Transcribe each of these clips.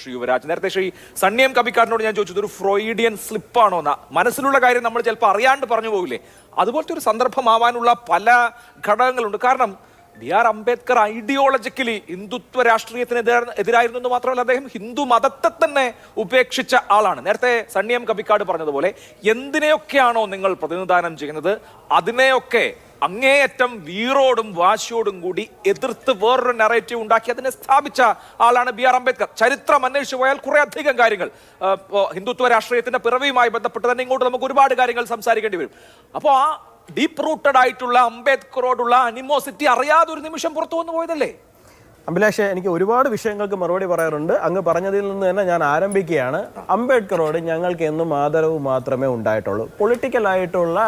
ശ്രീ യുവരാജ്. നേരത്തെ ശ്രീ സണ്ണിയം കബിക്കാരനോട് ഞാൻ ചോദിച്ചത് ഒരു ഫ്രോയിഡിയൻ സ്ലിപ്പാണോ എന്നാ. മനസ്സിലുള്ള കാര്യം നമ്മൾ ചിലപ്പോൾ അറിയാണ്ട് പറഞ്ഞു പോകില്ലേ, അതുപോലത്തെ ഒരു സന്ദർഭമാവാനുള്ള പല ഘടകങ്ങളുണ്ട്. കാരണം ബി.ആർ. അംബേദ്കർ ഐഡിയോളജിക്കലി ഹിന്ദുത്വ രാഷ്ട്രീയത്തിന് എതിരായിരുന്നു എന്ന് മാത്രമല്ല, അദ്ദേഹം ഹിന്ദു മതത്തെ തന്നെ ഉപേക്ഷിച്ച ആളാണ്. നേരത്തെ സണ്ണിയം കബിക്കാട് പറഞ്ഞതുപോലെ എന്തിനെയൊക്കെയാണോ നിങ്ങൾ പ്രതിനിധാനം ചെയ്യുന്നത് അതിനെയൊക്കെ അങ്ങേയറ്റം വീറോടും വാശിയോടും കൂടി എതിർത്ത് വേറൊരു നറേറ്റീവ് ഉണ്ടാക്കി അതിനെ സ്ഥാപിച്ച ആളാണ് ബി.ആർ. അംബേദ്കർ. ചരിത്രം അന്വേഷിച്ചു പോയാൽ കുറെ അധികം കാര്യങ്ങൾ ഹിന്ദുത്വ രാഷ്ട്രീയത്തിന്റെ പിറവിയുമായി ബന്ധപ്പെട്ട് തന്നെ ഇങ്ങോട്ട് നമുക്ക് ഒരുപാട് കാര്യങ്ങൾ സംസാരിക്കേണ്ടി വരും. അപ്പോൾ ആ ഡീപ്പ് റൂട്ടഡ് ആയിട്ടുള്ള അംബേദ്കറോടുള്ള അനിമോസിറ്റി അറിയാതെ ഒരു നിമിഷം പുറത്തു വന്നു പോയതല്ലേ? അഭിലാഷ്, എനിക്ക് ഒരുപാട് വിഷയങ്ങൾക്ക് മറുപടി പറയാറുണ്ട്. അങ്ങ് പറഞ്ഞതിൽ നിന്ന് തന്നെ ഞാൻ ആരംഭിക്കുകയാണ്. അംബേദ്കറോട് ഞങ്ങൾക്ക് എന്നും ആദരവ് മാത്രമേ ഉണ്ടായിട്ടുള്ളൂ. പൊളിറ്റിക്കലായിട്ടുള്ള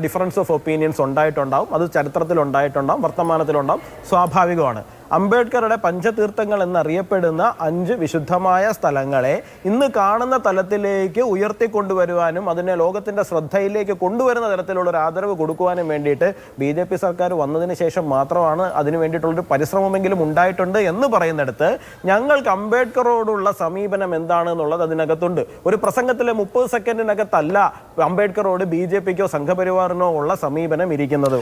ഡിഫറൻസ് ഓഫ് ഒപ്പീനിയൻസ് ഉണ്ടായിട്ടുണ്ടാവും, അത് ചരിത്രത്തിൽ ഉണ്ടായിട്ടുണ്ടാവും, വർത്തമാനത്തിലുണ്ടാവും, സ്വാഭാവികമാണ്. അംബേദ്കറുടെ പഞ്ചതീർത്ഥങ്ങൾ എന്നറിയപ്പെടുന്ന 5 വിശുദ്ധമായ സ്ഥലങ്ങളെ ഇന്ന് കാണുന്ന തലത്തിലേക്ക് ഉയർത്തിക്കൊണ്ടുവരുവാനും അതിനെ ലോകത്തിന്റെ ശ്രദ്ധയിലേക്ക് കൊണ്ടുവരുന്ന തരത്തിലുള്ള ഒരു ആദരവ് കൊടുക്കുവാനും വേണ്ടിയിട്ട് BJP സർക്കാർ വന്നതിന് ശേഷം മാത്രമാണ് അതിനു വേണ്ടിയിട്ടുള്ളൊരു പരിശ്രമമെങ്കിലും ഉണ്ടായിട്ടുണ്ട് എന്ന് പറയുന്നിടത്ത് ഞങ്ങൾക്ക് അംബേദ്കറോടുള്ള സമീപനം എന്താണെന്നുള്ളത് അതിനകത്തുണ്ട്. ഒരു പ്രസംഗത്തിലെ 30 സെക്കൻഡിനകത്തല്ല അംബേദ്കറോട് BJPക്കോ സംഘപരിവാറിനോ ഉള്ള സമീപനം ഇരിക്കുന്നത്.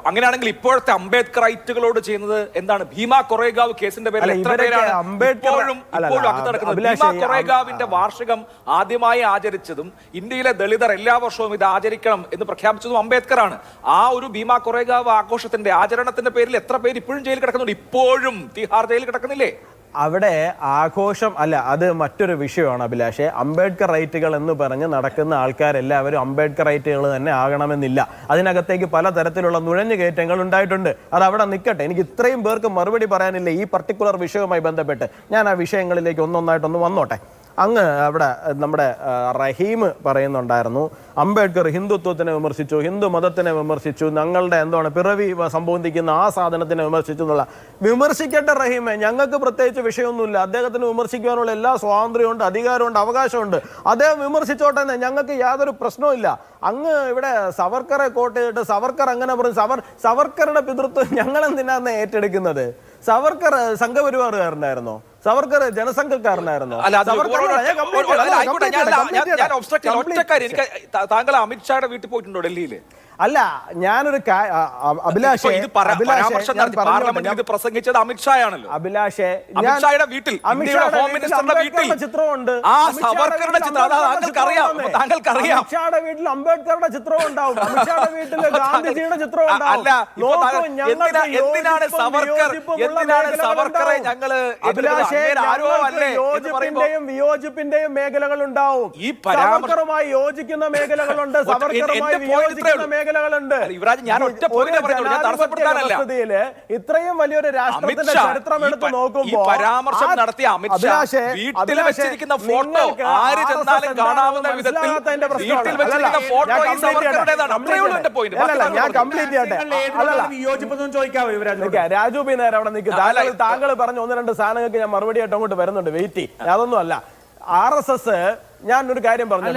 അങ്ങനെയാണെങ്കിൽ ഇപ്പോഴത്തെ അംബേദ്കറൈറ്റുകളോട് ചെയ്യുന്നത് എന്താണ്? ഭീമ കൊറേഗാവ് കേസിന്റെ പേരിൽ എത്ര പേരാണ് ഇപ്പോഴും ഭീമ കൊറേഗാവിന്റെ വാർഷികം ആദ്യമായി ആചരിച്ചതും ഇന്ത്യയിലെ ദളിതർ എല്ലാ വർഷവും ഇത് ആചരിക്കണം എന്ന് പ്രഖ്യാപിച്ചതും അംബേദ്കറാണ്. ആ ഒരു ഭീമ കൊറേഗാവ് ആഘോഷത്തിന്റെ ആചരണത്തിന്റെ പേരിൽ എത്ര പേര് ഇപ്പോഴും ജയിലിൽ കിടക്കുന്നുണ്ട്? ഇപ്പോഴും തിഹാർ ജയിലിൽ കിടക്കുന്നില്ലേ? അവിടെ ആഘോഷം അല്ല, അത് മറ്റൊരു വിഷയമാണ് അഭിലാഷേ. അംബേദ്കർ റൈറ്റുകൾ എന്ന് പറഞ്ഞ് നടക്കുന്ന ആൾക്കാരെല്ലാവരും അംബേദ്കർ റൈറ്റുകൾ തന്നെ ആകണമെന്നില്ല. അതിനകത്തേക്ക് പലതരത്തിലുള്ള നുഴഞ്ഞുകയറ്റങ്ങൾ ഉണ്ടായിട്ടുണ്ട്. അത് അവിടെ നിൽക്കട്ടെ. എനിക്ക് ഇത്രയും പേർക്ക് മറുപടി പറയാനില്ല ഈ പർട്ടിക്കുലർ വിഷയവുമായി ബന്ധപ്പെട്ട്. ഞാൻ ആ വിഷയങ്ങളിലേക്ക് ഒന്നൊന്നായിട്ടൊന്ന് വന്നോട്ടെ. അങ്ങ് അവിടെ നമ്മുടെ റഹീം പറയുന്നുണ്ടായിരുന്നു അംബേദ്കർ ഹിന്ദുത്വത്തിനെ വിമർശിച്ചു, ഹിന്ദു മതത്തിനെ വിമർശിച്ചു, ഞങ്ങളുടെ എന്താണ് പിറവി സംബന്ധിക്കുന്ന ആ സാധനത്തിനെ വിമർശിച്ചു എന്നുള്ള. വിമർശിക്കട്ടെ റഹീമെ, ഞങ്ങൾക്ക് പ്രത്യേകിച്ച് വിഷയമൊന്നുമില്ല. അദ്ദേഹത്തിന് വിമർശിക്കുവാനുള്ള എല്ലാ സ്വാതന്ത്ര്യമുണ്ട്, അധികാരമുണ്ട്, അവകാശമുണ്ട്. അദ്ദേഹം വിമർശിച്ചോട്ടെ എന്ന് ഞങ്ങൾക്ക് യാതൊരു പ്രശ്നവുമില്ല. അങ്ങ് ഇവിടെ സവർക്കറെ കോട്ട് ചെയ്തിട്ട് സവർക്കർ അങ്ങനെ പറഞ്ഞു. സവർക്കറുടെ പിതൃത്വം ഞങ്ങളെന്തിനാന്ന് ഏറ്റെടുക്കുന്നത്? സവർക്കർ സംഘപരിവാറുകാരനായിരുന്നോ? സവർക്കർ ജനസംഘക്കാരനായിരുന്നു. താങ്കൾ അമിത്ഷായുടെ വീട്ടിൽ പോയിട്ടുണ്ടോ ഡൽഹിയിൽ? അല്ല, ഞാനൊരു അഭിലാഷേ പ്രസംഗിച്ചത് അമിത്ഷായാണല്ലോ. അഭിലാഷേ, അമിത്ഷായുടെ വീട്ടിൽ ചിത്രമുണ്ട്. അമിത്ഷായുടെ വീട്ടിൽ അംബേദ്കറുടെ ചിത്രവും ഉണ്ടാവും, അമിത്ഷായുടെ വീട്ടിൽ ഗാന്ധിജിയുടെ ചിത്രവും ഉണ്ടാവും. അഭിലാഷേ, യോജിപ്പിന്റെയും വിയോജിപ്പിന്റെയും മേഖലകൾ ഉണ്ടാവും. സവർക്കറുമായി യോജിക്കുന്ന മേഖലകളുണ്ട്, സവർക്കറുമായി വിയോജിക്കുന്ന മേഖലകളുണ്ട്. ഇത്രയും വലിയൊരു രാഷ്ട്രത്തിന്റെ ചരിത്രം എടുത്ത് നോക്കുമ്പോൾ പരാമർശം നടത്തിയ അമിത്ഷാ വീട്ടിൽ വെച്ചിരിക്കുന്ന ഫോട്ടോ ആര് ചെന്നാലും കാണാവുന്ന വിധത്തിൽ വീട്ടിൽ വെച്ചിരിക്കുന്ന ഫോട്ടോ ഈ സവർക്കറുടേതാണ്. ഞാൻ കംപ്ലീറ്റ് ചെയ്യട്ടെ. രാജു പി നേരെ അവിടെ നിൽക്കും. താങ്കൾ പറഞ്ഞ 1-2 സാധനങ്ങൾക്ക് ഞാൻ മറുപടി ആയിട്ട് അങ്ങോട്ട് വരുന്നുണ്ട്. വെയിറ്റ്. അതൊന്നും അല്ല. RSS ഞാൻ ഒരു കാര്യം പറഞ്ഞു.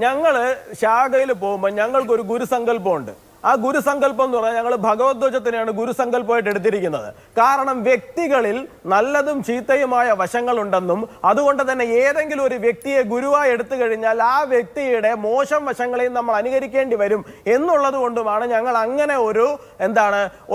ഞങ്ങള് ശാഖയിൽ പോകുമ്പോൾ ഞങ്ങൾക്കൊരു ഗുരുസങ്കല്പമുണ്ട്. ആ ഗുരുസങ്കല്പം എന്ന് പറഞ്ഞാൽ ഞങ്ങൾ ഭഗവദ്ധ്വജത്തിനെയാണ് ഗുരുസങ്കല്പമായിട്ട് എടുത്തിരിക്കുന്നത്. കാരണം വ്യക്തികളിൽ നല്ലതും ചീത്തയുമായ വശങ്ങളുണ്ടെന്നും അതുകൊണ്ട് തന്നെ ഏതെങ്കിലും ഒരു വ്യക്തിയെ ഗുരുവായി എടുത്തു കഴിഞ്ഞാൽ ആ വ്യക്തിയുടെ മോശം വശങ്ങളെയും നമ്മൾ അനുകരിക്കേണ്ടി വരും എന്നുള്ളത് കൊണ്ടുമാണ് ഞങ്ങൾ അങ്ങനെ ഒരു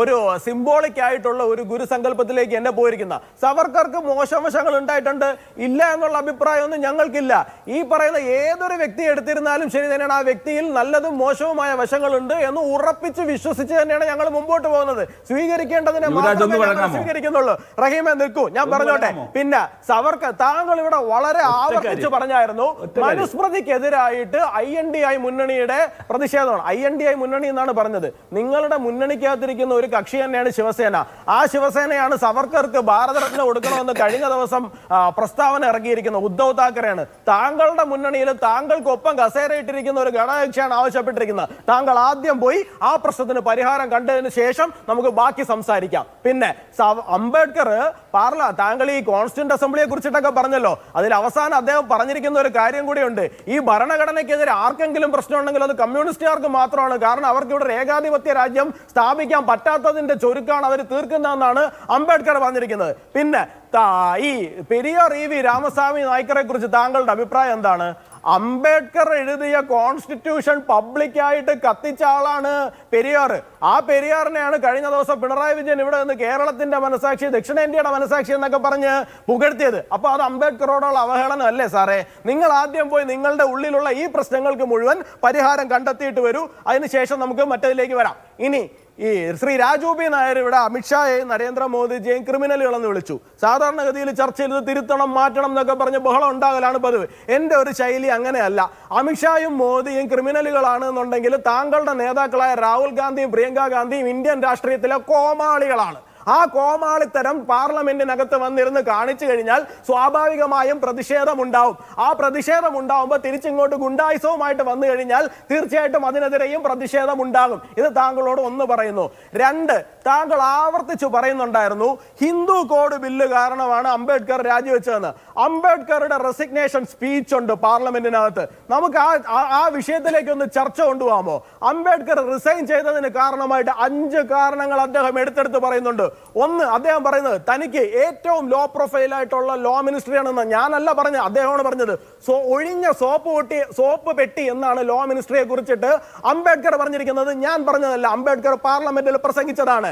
ഒരു സിംബോളിക് ആയിട്ടുള്ള ഒരു ഗുരുസങ്കല്പത്തിലേക്ക് എന്നെ പോയിരിക്കുന്നത്. സവർക്കർക്ക് മോശം വശങ്ങൾ ഉണ്ടായിട്ടുണ്ട്, ഇല്ല എന്നുള്ള അഭിപ്രായമൊന്നും ഞങ്ങൾക്കില്ല. ഈ പറയുന്ന ഏതൊരു വ്യക്തിയെ എടുത്തിരുന്നാലും ശരി തന്നെയാണ് ആ വ്യക്തിയിൽ നല്ലതും മോശവുമായ വശങ്ങളുണ്ട് എന്ന് ഉറപ്പിച്ച് വിശ്വസിച്ച് തന്നെയാണ് ഞങ്ങൾ മുമ്പോട്ട് പോകുന്നത്. സ്വീകരിക്കേണ്ടതിനെ സ്വീകരിക്കുന്നുള്ളൂ. റഹീമെ നിൽക്കൂ, ഞാൻ പറഞ്ഞോട്ടെ. പിന്നെ സവർക്കർ, താങ്കൾ ഇവിടെ വളരെ ആവർത്തിച്ച് പറഞ്ഞായിരുന്നു മനുസ്മൃതിക്കെതിരായിട്ട് INDI മുന്നണിയുടെ പ്രതിഷേധമാണ്. INDI മുന്നണി എന്നാണ് പറഞ്ഞത്. നിങ്ങളുടെ മുന്നണിക്കകത്തിരിക്കുന്ന ഒരു കക്ഷി തന്നെയാണ് ശിവസേന. ആ ശിവസേനയാണ് സവർക്കർക്ക് ഭാരതരത്ന കൊടുക്കണമെന്ന് കഴിഞ്ഞ ദിവസം പ്രസ്താവന ഇറക്കിയിരിക്കുന്നത് ഉദ്ധവ് താക്കറെയാണ്. താങ്കളുടെ മുന്നണിയിൽ താങ്കൾക്കൊപ്പം കസേരയിട്ടിരിക്കുന്ന ഒരു ഘടകകക്ഷിയാണ് ആവശ്യപ്പെട്ടിരിക്കുന്നത്. താങ്കൾ ആദ്യം പോയി ആ പ്രശ്നത്തിന് പരിഹാരം കണ്ടതിന് ശേഷം നമുക്ക് ബാക്കി സംസാരിക്കാം. പിന്നെ അംബേദ്കർ താങ്കൾ ഈ കോൺസ്റ്റിറ്റ്യൂന്റ് അസംബ്ലിയെ കുറിച്ചിട്ടൊക്കെ പറഞ്ഞല്ലോ, അതിൽ അവസാനം അദ്ദേഹം പറഞ്ഞിരിക്കുന്ന ഒരു കാര്യം കൂടിയുണ്ട്. ഈ ഭരണഘടനയ്ക്കെതിരെ ആർക്കെങ്കിലും പ്രശ്നം ഉണ്ടെങ്കിൽ അത് കമ്മ്യൂണിസ്റ്റുകാർക്ക് മാത്രമാണ്, കാരണം അവർക്ക് ഇവിടെ ഏകാധിപത്യ രാജ്യം സ്ഥാപിക്കാൻ പറ്റാത്തതിന്റെ ചുരുക്കാണ് അവർ തീർക്കുന്നതെന്നാണ് അംബേദ്കർ പറഞ്ഞിരിക്കുന്നത്. പിന്നെ ഈ പെരിയാർ EV രാമസ്വാമി നായ്ക്കറെ കുറിച്ച് താങ്കളുടെ അഭിപ്രായം എന്താണ്? അംബേദ്കർ എഴുതിയ കോൺസ്റ്റിറ്റ്യൂഷൻ പബ്ലിക്കായിട്ട് കത്തിച്ച ആളാണ് പെരിയാർ. ആ പെരിയാറിനെയാണ് കഴിഞ്ഞ ദിവസം പിണറായി വിജയൻ ഇവിടെ നിന്ന് കേരളത്തിന്റെ മനസാക്ഷി, ദക്ഷിണേന്ത്യയുടെ മനസാക്ഷി എന്നൊക്കെ പറഞ്ഞ് പുകഴ്ത്തിയത്. അപ്പൊ അത് അംബേദ്കറോടുള്ള അവഹേളനം അല്ലേ സാറേ? നിങ്ങൾ ആദ്യം പോയി നിങ്ങളുടെ ഉള്ളിലുള്ള ഈ പ്രശ്നങ്ങൾക്ക് മുഴുവൻ പരിഹാരം കണ്ടെത്തിയിട്ട് വരൂ, അതിനുശേഷം നമുക്ക് മറ്റതിലേക്ക് വരാം. ഇനി ഈ ശ്രീ രാജു പി നായർ ഇവിടെ അമിത്ഷായെയും നരേന്ദ്രമോദിജിയെയും ക്രിമിനലുകളെന്ന് വിളിച്ചു. സാധാരണഗതിയിൽ ചർച്ചയിൽ ഇത് തിരുത്തണം, മാറ്റണം എന്നൊക്കെ പറഞ്ഞ് ബഹളം ഉണ്ടാകലാണ് പതിവ്. എൻ്റെ ഒരു ശൈലി അങ്ങനെയല്ല. അമിത്ഷായും മോദിയും ക്രിമിനലുകളാണ് എന്നുണ്ടെങ്കിൽ താങ്കളുടെ നേതാക്കളായ രാഹുൽ ഗാന്ധിയും പ്രിയങ്ക ഗാന്ധിയും ഇന്ത്യൻ രാഷ്ട്രീയത്തിലെ കോമാളികളാണ്. ആ കോമാളിത്തരം പാർലമെന്റിനകത്ത് വന്നിരുന്ന് കാണിച്ചു കഴിഞ്ഞാൽ സ്വാഭാവികമായും പ്രതിഷേധം ഉണ്ടാവും. ആ പ്രതിഷേധം ഉണ്ടാവുമ്പോൾ തിരിച്ചിങ്ങോട്ട് ഗുണ്ടായുസവുമായിട്ട് വന്നു കഴിഞ്ഞാൽ തീർച്ചയായിട്ടും അതിനെതിരെയും പ്രതിഷേധം ഉണ്ടാകും. ഇത് താങ്കളോട് ഒന്ന് പറയുന്നു. രണ്ട്, താങ്കൾ ആവർത്തിച്ചു പറയുന്നുണ്ടായിരുന്നു ഹിന്ദു കോഡ് ബില്ല് കാരണമാണ് അംബേദ്കർ രാജിവെച്ചതെന്ന്. അംബേദ്കറുടെ റെസിഗ്നേഷൻ സ്പീച്ച് ഉണ്ട് പാർലമെന്റിനകത്ത്. നമുക്ക് ആ വിഷയത്തിലേക്ക് ഒന്ന് ചർച്ച കൊണ്ടുപോകാമോ? അംബേദ്കർ റിസൈൻ ചെയ്തതിന് കാരണമായിട്ട് 5 കാരണങ്ങൾ അദ്ദേഹം എടുത്തെടുത്ത് പറയുന്നുണ്ട്. ഒന്ന്, അദ്ദേഹം പറയുന്നത് തനിക്ക് ഏറ്റവും ലോ പ്രൊഫൈൽ ആയിട്ടുള്ള ലോ മിനിസ്ട്രി ആണെന്ന്. ഞാനല്ല പറഞ്ഞത്, അദ്ദേഹമാണ് പറഞ്ഞത്. ഒഴിഞ്ഞ സോപ്പ് പെട്ടി എന്നാണ് ലോ മിനിസ്ട്രിയെ കുറിച്ചിട്ട് അംബേദ്കർ പറഞ്ഞിരിക്കുന്നത്. ഞാൻ പറഞ്ഞതല്ല, അംബേദ്കർ പാർലമെന്റിൽ പ്രസംഗിച്ചതാണ്.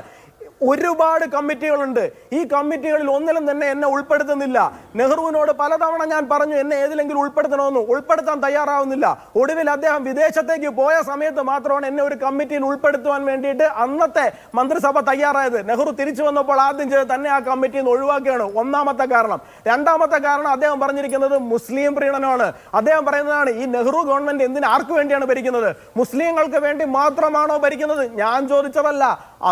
ഒരുപാട് കമ്മിറ്റികളുണ്ട്. ഈ കമ്മിറ്റികളിൽ ഒന്നിലും തന്നെ എന്നെ ഉൾപ്പെടുത്തുന്നില്ല. നെഹ്റുവിനോട് പലതവണ ഞാൻ പറഞ്ഞു എന്നെ ഏതിലെങ്കിലും ഉൾപ്പെടുത്തണമെന്ന്, ഉൾപ്പെടുത്താൻ തയ്യാറാവുന്നില്ല. ഒടുവിൽ അദ്ദേഹം വിദേശത്തേക്ക് പോയ സമയത്ത് മാത്രമാണ് എന്നെ ഒരു കമ്മിറ്റിയിൽ ഉൾപ്പെടുത്തുവാൻ വേണ്ടിയിട്ട് അന്നത്തെ മന്ത്രിസഭ തയ്യാറായത്. നെഹ്റു തിരിച്ചു വന്നപ്പോൾ ആദ്യം ചെയ്ത് തന്നെ ആ കമ്മിറ്റിയിൽ നിന്ന് ഒഴിവാക്കുകയാണ്. ഒന്നാമത്തെ കാരണം. രണ്ടാമത്തെ കാരണം അദ്ദേഹം പറഞ്ഞിരിക്കുന്നത് മുസ്ലിം പ്രീണനമാണ്. അദ്ദേഹം പറയുന്നതാണ് ഈ നെഹ്റു ഗവൺമെന്റ് ആർക്ക് വേണ്ടിയാണ് ഭരിക്കുന്നത്? മുസ്ലിങ്ങൾക്ക് വേണ്ടി മാത്രമാണോ ഭരിക്കുന്നത്? ഞാൻ ചോദിച്ചതല്ല,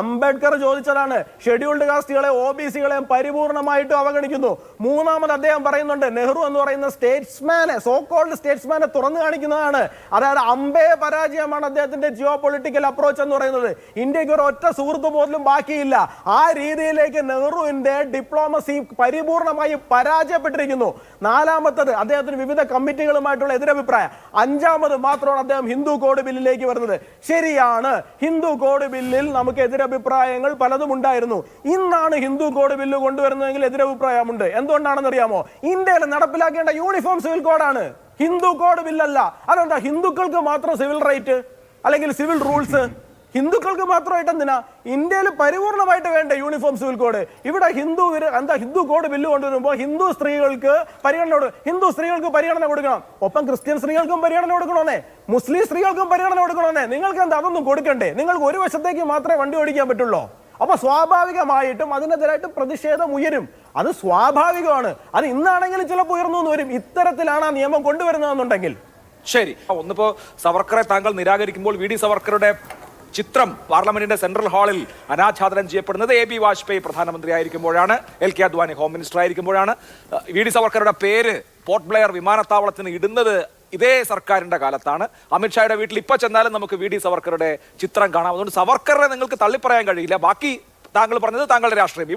അംബേദ്കർ ചോദിച്ചതാണ്. ഷെഡ്യൂൾഡ് കാസ്റ്റുകളെ OBC-കളെയും പരിപൂർണമായിട്ടും അവഗണിക്കുന്നു. മൂന്നാമത് അദ്ദേഹം പറയുന്നുണ്ട് നെഹ്റു എന്ന് പറയുന്ന സ്റ്റേറ്റ്സ്മാനെ, സോ കോൾഡ് സ്റ്റേറ്റ്സ്മാനെ തുറന്നു കാണിക്കുന്നതാണ്. അതായത് അമ്പേ പരാജയമാണ് അദ്ദേഹത്തിന്റെ ജിയോ പൊളിറ്റിക്കൽ അപ്രോച്ച് എന്ന് പറയുന്നത്. ഇന്ത്യക്ക് ഒരു ഒറ്റ സുഹൃത്ത് പോലും ബാക്കിയില്ല. ആ രീതിയിലേക്ക് നെഹ്റുവിന്റെ ഡിപ്ലോമസി പരിപൂർണമായി പരാജയപ്പെട്ടിരിക്കുന്നു. നാലാമത്തത് അദ്ദേഹത്തിന് വിവിധ കമ്മിറ്റികളുമായിട്ടുള്ള എതിരഭിപ്രായം. അഞ്ചാമത് മാത്രമാണ് അദ്ദേഹം ഹിന്ദു കോഡ് ബില്ലിലേക്ക് വരുന്നത്. ശരിയാണ്, ഹിന്ദു കോഡ് ബില്ലിൽ നമുക്ക് എതിരഭിപ്രായങ്ങൾ പലതും ഉണ്ടായിരുന്നു. ഇന്നാണ് ഹിന്ദു കോഡ് ബില്ല് കൊണ്ടുവരുന്നതെങ്കിൽ എതിരഭിപ്രായമുണ്ട്. എന്തുകൊണ്ടാണെന്ന് അറിയാമോ? ഇന്ത്യയിൽ നടപ്പിലാക്കേണ്ട യൂണിഫോം സിവിൽ കോഡാണ്, ഹിന്ദു കോഡ് ബില്ലല്ല. അതെന്താ ഹിന്ദുക്കൾക്ക് മാത്രം സിവിൽ റൈറ്റ് അല്ലെങ്കിൽ സിവിൽ റൂൾസ്? ഹിന്ദുക്കൾക്ക് മാത്രമായിട്ട് എന്തിനാ? ഇന്ത്യയിൽ പരിപൂർണമായിട്ട് വേണ്ട യൂണിഫോം സിവിൽ കോഡ്. ഇവിടെ ഹിന്ദു കോഡ് ബില്ല് കൊണ്ടുവരുമ്പോൾ ഹിന്ദു സ്ത്രീകൾക്ക് പരിഗണന കൊടുക്കണം. ഒപ്പം ക്രിസ്ത്യൻ സ്ത്രീകൾക്കും പരിഗണന കൊടുക്കണമെന്നേ, മുസ്ലിം സ്ത്രീകൾക്കും പരിഗണന കൊടുക്കണമെന്നേ. നിങ്ങൾക്ക് എന്താ അതൊന്നും കൊടുക്കണ്ടേ? നിങ്ങൾക്ക് ഒരു വശത്തേക്ക് മാത്രമേ വണ്ടി ഓടിക്കാൻ പറ്റുള്ളൂ. അപ്പൊ സ്വാഭാവികമായിട്ടും അതിനെതിരായിട്ട് പ്രതിഷേധം ഉയരും. അത് സ്വാഭാവികമാണ്. അത് ഇന്നാണെങ്കിലും ചിലപ്പോൾ ഉയർന്നു വരും. ഇത്തരത്തിലാണ് ആ നിയമം കൊണ്ടുവരുന്നതെന്നുണ്ടെങ്കിൽ. ശരി, ഒന്നിപ്പോ സവർക്കറെ താങ്കൾ നിരാകരിക്കുമ്പോൾ VD സവർക്കറുടെ ചിത്രം പാർലമെന്റിന്റെ സെൻട്രൽ ഹാളിൽ അനാച്ഛാദനം ചെയ്യപ്പെടുന്നത് AB വാജ്പേയി പ്രധാനമന്ത്രി ആയിരിക്കുമ്പോഴാണ്, LK അദ്വാനി ഹോം മിനിസ്റ്റർ ആയിരിക്കുമ്പോഴാണ്. VD സവർക്കറുടെ പേര് പോർട്ട് ബ്ലെയർ വിമാനത്താവളത്തിന് ഇടുന്നത് ഇതേ സർക്കാരിന്റെ കാലത്താണ്. അമിത്ഷായുടെ വീട്ടിൽ ഇപ്പൊ ചെന്നാലും നമുക്ക് VD സവർക്കറുടെ ചിത്രം കാണാം. അതുകൊണ്ട് സവർക്കറെ നിങ്ങൾക്ക് തള്ളിപ്പറയാൻ കഴിയില്ല. ബാക്കി താങ്കൾ പറഞ്ഞത് താങ്കളുടെ രാഷ്ട്രീയം.